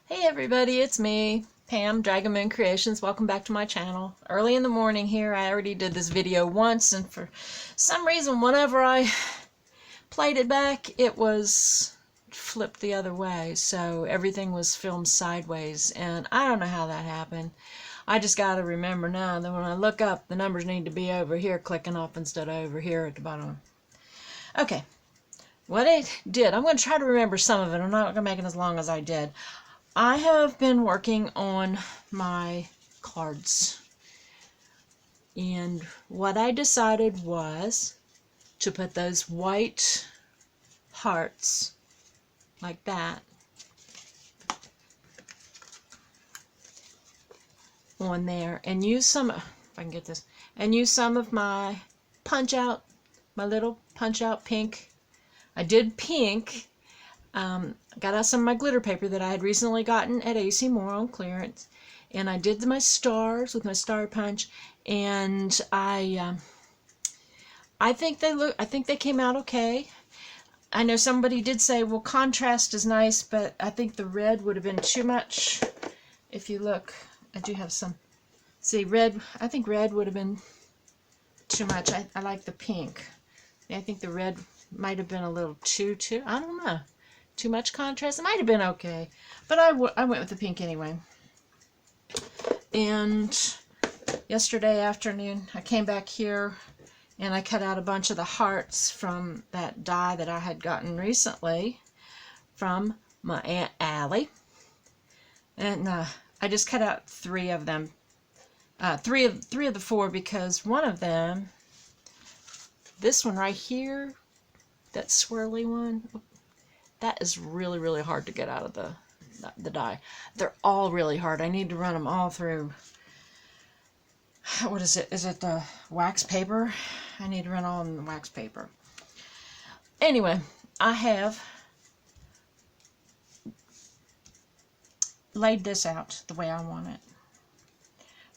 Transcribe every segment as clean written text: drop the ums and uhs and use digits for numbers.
Hey everybody, it's me, Pam, Dragon Moon Creations. Welcome back to my channel. Early in the morning here, I already did this video once, and for some reason, whenever I played it back, it was flipped the other way, so everything was filmed sideways, and I don't know how that happened. I just gotta remember now that when I look up, the numbers need to be over here clicking off instead of over here at the bottom. Okay, what I did, I'm going to try to remember some of it. I'm not going to make it as long as I did. I have been working on my cards, and what I decided was to put those white hearts like that on there and use some, if I can get this, and use some of my my little punch out pink. I did pink. Got out some of my glitter paper that I had recently gotten at AC Moore on clearance, and I did my stars with my star punch, and I think they came out okay. I know somebody did say, well, contrast is nice, but I think the red would have been too much. If you look, I do have some. See, red, I think red would have been too much. I like the pink. I think the red might have been a little too, I don't know. Too much contrast. It might have been okay, but I went with the pink anyway. And yesterday afternoon, I came back here and I cut out a bunch of the hearts from that die that I had gotten recently from my Aunt Allie. And I just cut out 3 of them. Three of the 4, because one of them, this one right here, that swirly one, that is really, really hard to get out of the die. They're all really hard. I need to run them all through, what is it? Is it the wax paper? I need to run all in the wax paper. Anyway, I have laid this out the way I want it.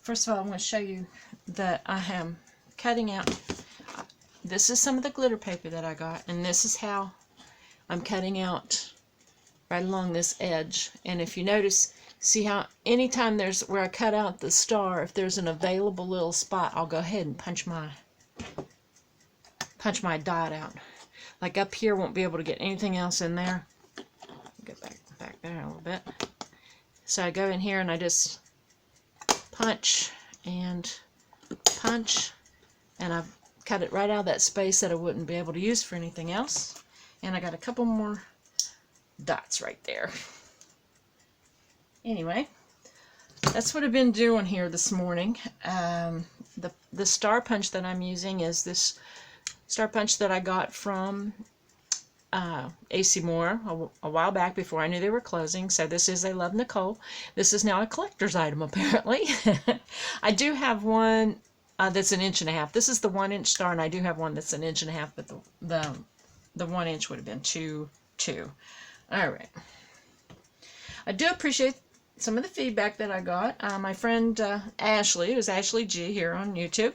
First of all, I'm going to show you that I am cutting out. This is some of the glitter paper that I got, and this is how I'm cutting out right along this edge. And if you notice, see how anytime there's where I cut out the star, if there's an available little spot, I'll go ahead and punch my dot out. Like up here, won't be able to get anything else in there. Get back there a little bit. So I go in here and I just punch, and I've cut it right out of that space that I wouldn't be able to use for anything else. And I got a couple more dots right there. Anyway, that's what I've been doing here this morning. The star punch that I'm using is this star punch that I got from AC Moore a while back before I knew they were closing. So this is a Love Nicole. This is now a collector's item, apparently. I do have one that's 1.5 inches. This is the 1-inch star, and I do have one that's 1.5 inches, but the 1 inch would have been 2. Alright. I do appreciate some of the feedback that I got. My friend Ashley, who's Ashley G here on YouTube,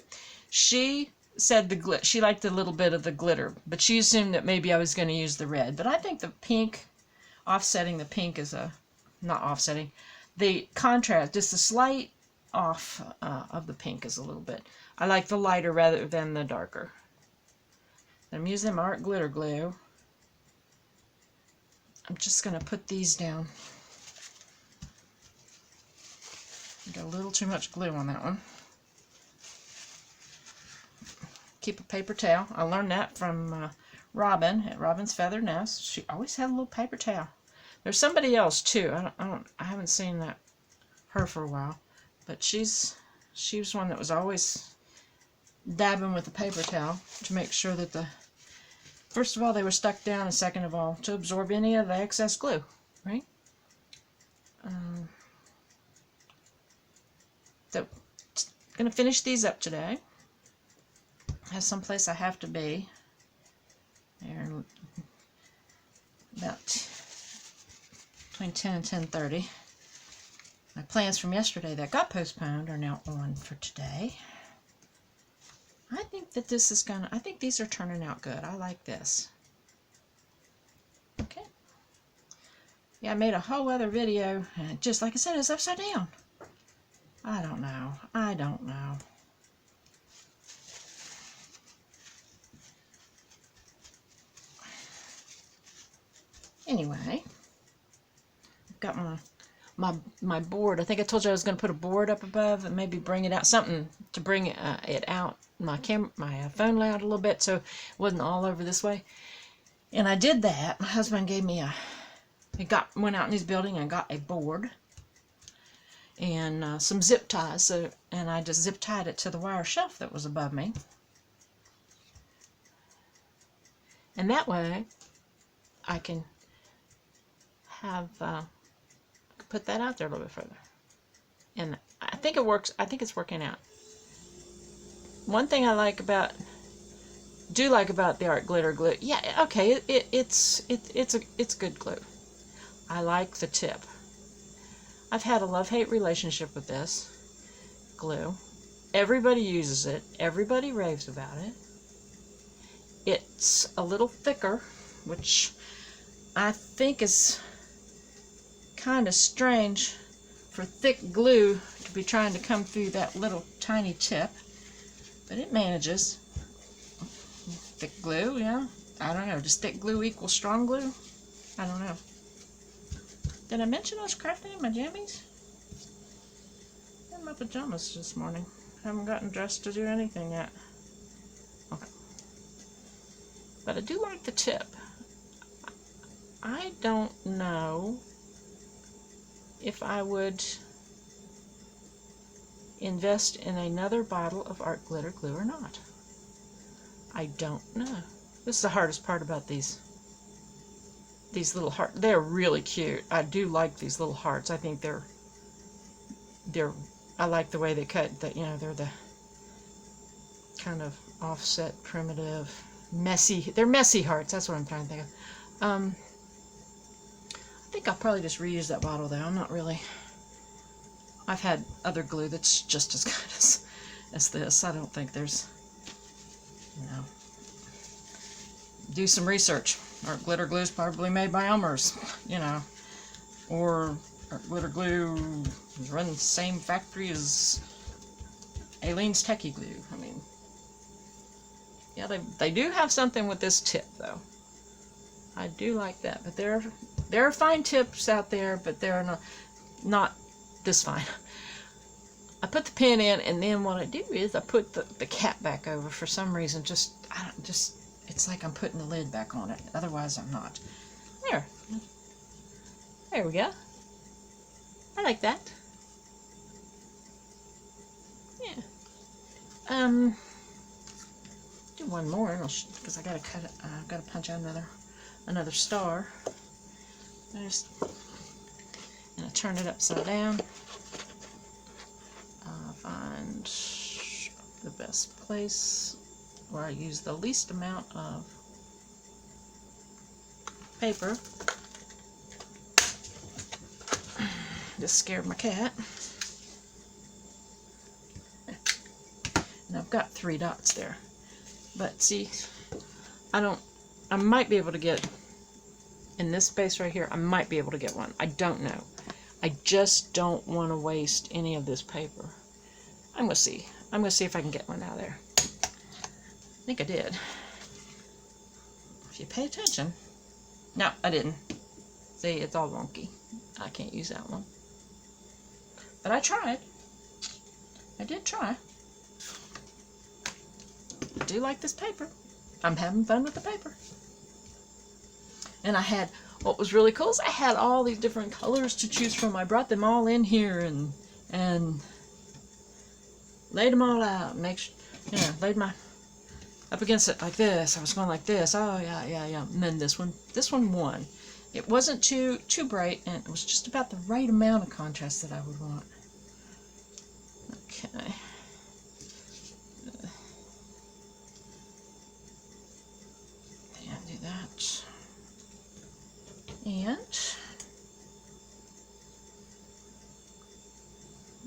she said she liked a little bit of the glitter, but she assumed that maybe I was going to use the red. But I think the pink, offsetting the pink is not offsetting, the contrast, just the slight off of the pink is a little bit. I like the lighter rather than the darker. I'm using my art glitter glue. I'm just going to put these down. Got a little too much glue on that one. Keep a paper towel. I learned that from Robin at Robin's Feather Nest. She always had a little paper towel. There's somebody else too. I haven't seen her for a while, but she was one that was always dabbing with the paper towel to make sure that first of all, they were stuck down, and second of all, to absorb any of the excess glue, right? So, going to finish these up today. I have someplace I have to be. There, about between 10 and 10:30. My plans from yesterday that got postponed are now on for today. I think that this is I think these are turning out good. I like this. Okay. Yeah, I made a whole other video, and just like I said, it's upside down. I don't know. I don't know. Anyway, I've got my board. I think I told you I was going to put a board up above and maybe bring it out, something to bring it out, my phone loud a little bit so it wasn't all over this way. And I did that. My husband gave me went out in his building and got a board and some zip ties. And I just zip tied it to the wire shelf that was above me. And that way I can have put that out there a little bit further. And I think it works. I think it's working out. One thing I like about the art glitter glue, yeah, okay, it's good glue. I like the tip. I've had a love-hate relationship with this glue. Everybody uses it. Everybody raves about it. It's a little thicker, which I think is kind of strange for thick glue to be trying to come through that little tiny tip, but it manages. Thick glue, yeah. I don't know. Does thick glue equal strong glue? I don't know. Did I mention I was crafting in my jammies? I'm in my pajamas this morning. I haven't gotten dressed to do anything yet. Okay. But I do like the tip. I don't know if I would invest in another bottle of art glitter glue or not. I don't know. This is the hardest part about these little hearts. They're really cute. I do like these little hearts. I think I like the way they cut. That, you know, they're the kind of offset, primitive, messy. They're messy hearts. That's what I'm trying to think of. I think I'll probably just reuse that bottle though. I'm not really. I've had other glue that's just as good as this. I don't think there's, you know. Do some research. Art glitter glue is probably made by Elmer's, you know, or art glitter glue is run the same factory as Aileen's Techie Glue. I mean, yeah, they do have something with this tip though. I do like that, but there are fine tips out there, but they're not this fine. I put the pin in, and then what I do is I put the cap back over for some reason. It's like I'm putting the lid back on it. Otherwise, I'm not. There we go. I like that. Yeah. Do one more, because I gotta cut it. I've got to punch out another star. And I turn it upside down. Find the best place where I use the least amount of paper. Just scared my cat. And I've got 3 dots there. But see, I might be able to get, in this space right here, I might be able to get one. I don't know. I just don't want to waste any of this paper. I'm going to see. I'm going to see if I can get one out of there. I think I did. If you pay attention. No, I didn't. See, it's all wonky. I can't use that one. But I tried. I did try. I do like this paper. I'm having fun with the paper. And what was really cool is I had all these different colors to choose from. I brought them all in here and laid them all out. Laid my up against it like this. I was going like this. Oh yeah. And then this one won. It wasn't too bright, and it was just about the right amount of contrast that I would want. Okay. And do that. And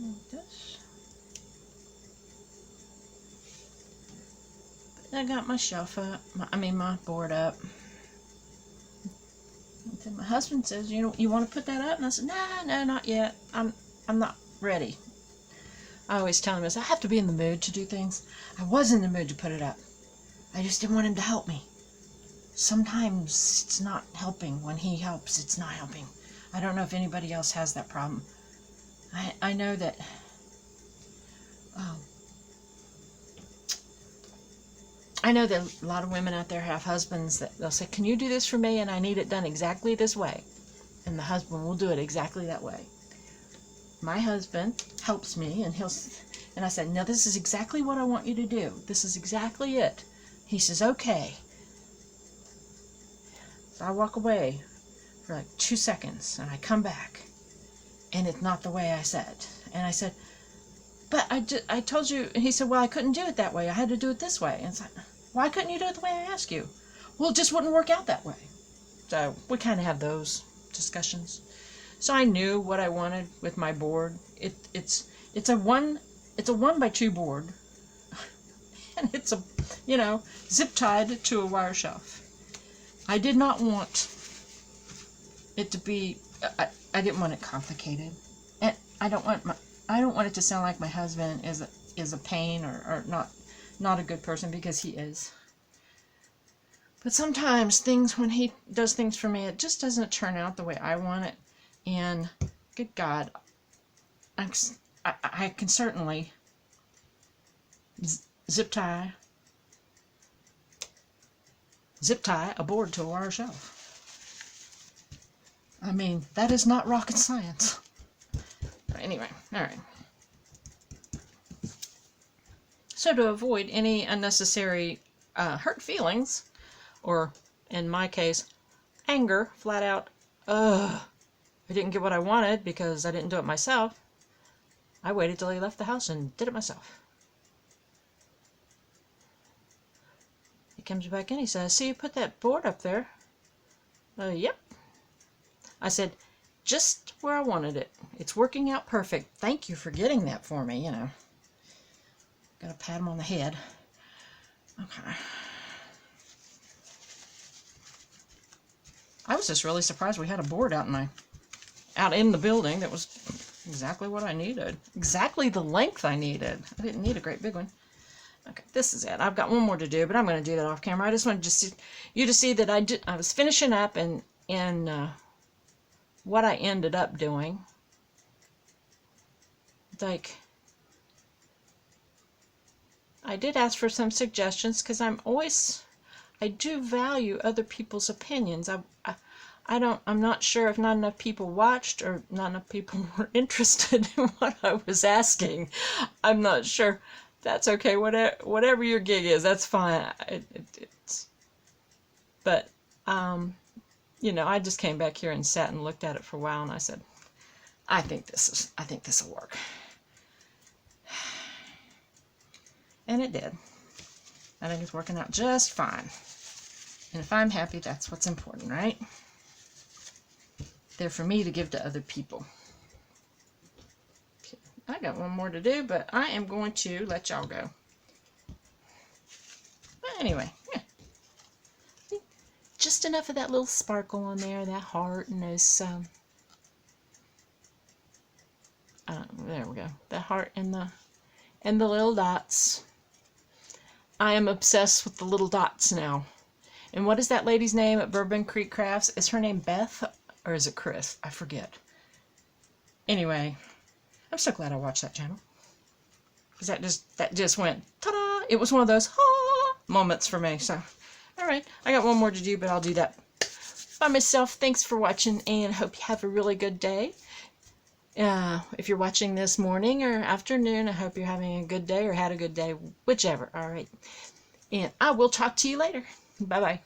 like this. I got my shelf up, my board up. Then my husband says, you want to put that up? And I said, nah, no, not yet. I'm not ready. I always tell him, I have to be in the mood to do things. I was in the mood to put it up. I just didn't want him to help me. Sometimes it's not helping. When he helps, it's not helping. I don't know if anybody else has that problem. I know that I know that a lot of women out there have husbands that they'll say, can you do this for me? And I need it done exactly this way. And the husband will do it exactly that way. My husband helps me, and I said, no, this is exactly what I want you to do. This is exactly it. He says, okay. So I walk away for like 2 seconds, and I come back, and it's not the way I said. And I said, but I told you. And he said, well, I couldn't do it that way. I had to do it this way. And it's like, why couldn't you do it the way I asked you? Well, it just wouldn't work out that way. So we kind of have those discussions. So I knew what I wanted with my board. It's a 1x2 board, and it's zip tied to a wire shelf. I did not want it to be. I didn't want it complicated, and I don't want it to sound like my husband is a pain or not a good person, because he is. But sometimes when he does things for me, it just doesn't turn out the way I want it. And good God, I can certainly zip tie a board to a wire shelf. I mean, that is not rocket science. Anyway, all right. So to avoid any unnecessary hurt feelings, or in my case, anger, flat out, I didn't get what I wanted because I didn't do it myself, I waited till he left the house and did it myself. He comes back in, he says, I see you put that board up there. Yep. I said, just where I wanted it. It's working out perfect. Thank you for getting that for me, Gotta pat him on the head. Okay. I was just really surprised we had a board out in the building that was exactly what I needed. Exactly the length I needed. I didn't need a great big one. Okay, this is it. I've got one more to do, but I'm going to do that off camera. I just wanted you to see that I was finishing up and what I ended up doing. Like, I did ask for some suggestions because I do value other people's opinions. I'm not sure if not enough people watched or not enough people were interested in what I was asking. I'm not sure. That's okay. Whatever your gig is, that's fine. But I just came back here and sat and looked at it for a while, and I said, I think this will work. And it did. I think it's working out just fine. And if I'm happy, that's what's important, right? They're for me to give to other people. Okay. I got one more to do, but I am going to let y'all go. But anyway, yeah. Just enough of that little sparkle on there, that heart, and those, there we go, the heart and the little dots. I am obsessed with the little dots now. And what is that lady's name at Bourbon Creek Crafts? Is her name Beth or is it Chris? I forget. Anyway, I'm so glad I watched that channel. Because that just went, ta-da! It was one of those moments for me. So, alright, I got one more to do, but I'll do that by myself. Thanks for watching, and hope you have a really good day. If you're watching this morning or afternoon, I hope you're having a good day or had a good day, whichever. Alright, and I will talk to you later. Bye-bye.